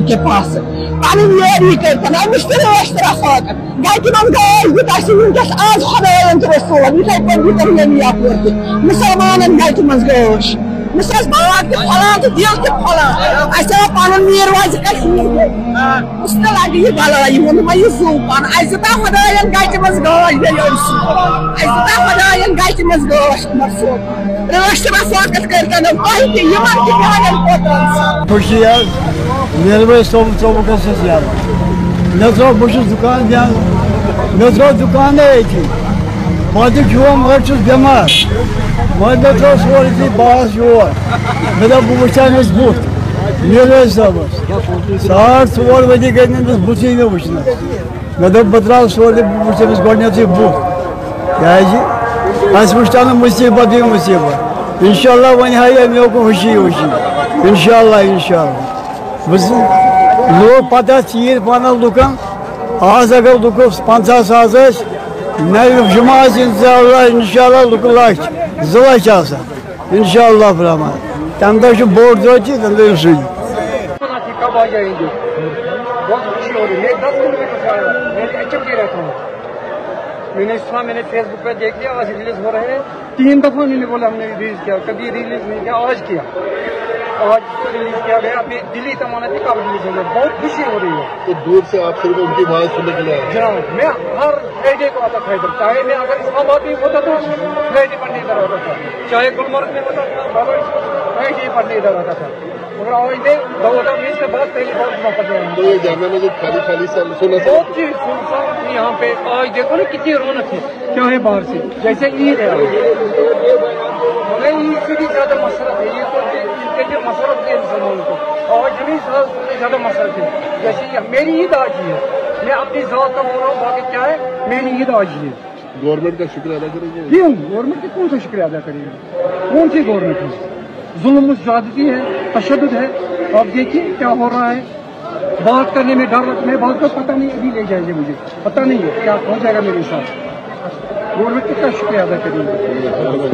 کے پاس پانی یاری کرتن مشتری اشتراک گاڑی من گاڑی بتاسی ونکس آز خدایان تو رسول یہ پن ویٹامن یاپور مسلمانن گاڑی من گوش مساس باغ کے پھلان تو دیل کے پھلان ایسا پانن میر واز کشمیر مستل اگی بالا یہ من زو پان ایسا خدایان گاڑی من گوش دیوس ایسا خدایان گاڑی من گوش مرسو اشتراک کرتن اوہ کہ یمن کی بیان پوتن خوشی ہے میرے صوب کا زیادہ نظر بس دکان دیا نظر دکان مگر چھس بیمار مگر مے سوری تھی باس یور مے دپ بہ وچھان بت میرے صٲبس 4:30 بجے گئی نس بتھے مے وچھنا مے دپ بہ درٛاو سورُے بہ وچھس گۄڈنیٚتھٕے بت کیازِ اَسہِ وٕچھ تَنہٕ مُصیٖبت یہِ مُصیٖبت انشاءاللہ وۄنۍ ہایہِ امیُک خوشی وُشی انشاءاللہ لوگ پتہ چیز پانل لکن آز اگر لکس 50,000 نوِ جمعہ انشاءاللہ لک لچھ 2 لچھ آسان انشاءاللہ برحمان تمہ دہ بوڑ دہ تمہ دہ سی میں نے سنا میں نے فیس بک پہ دیکھ لیا آج ریلیز ہو رہے ہیں 3 دفعہ میں نے بولا ہم نے ریلیز کیا کبھی ریلیز نہیں کیا آج ریلیز کیا گیا ابھی دلی تمانا تھی کب ریلیز ہو گیا بہت خوشی ہو رہی ہے تو دور سے آپ صرف ان کی آواز سننے کے لیے جناب میں ہر فرائیڈے کو آتا تھا ادھر چاہے میں اگر اسلام آباد میں ہوتا تھا فرائیڈے پڑھنے ادھر آتا تھا چاہے گلمرگ میں ہوتا تھا فرائیڈے پڑھنے ادھر آتا تھا اور آج میں 2020 کے بعد پہلی بار جمعہ پڑھ رہا ہوں تو یہ جامعہ میں جو خالی سنا بہت سی سنسان یہاں پہ آج دیکھو نا کتنی رونق ہے کیا ہے باہر سے جیسے عید ہے مگر عید سے بھی زیادہ مسرت ہے یہ تو ان کے لیے مسرت ہے انسانوں کو اور جمی سال سے زیادہ مسرت ہے جیسے میری عید آج ہی ہے میں اپنی ذات کا بول رہا ہوں باقی کیا ہے میری عید آج ہی ہے گورنمنٹ کا شکریہ ادا کریں گے کیوں گورنمنٹ کا کون سا شکریہ ادا کرے گا کون سی گورنمنٹ ہے ظلم و زیادتی ہے تشدد ہے آپ دیکھیے کیا ہو رہا ہے بات کرنے میں ڈر میں بات کا پتہ نہیں ابھی لے جائیں گے مجھے پتہ نہیں ہے کیا ہو جائے گا میرے ساتھ گورنمنٹ کا شکریہ ادا کریں گے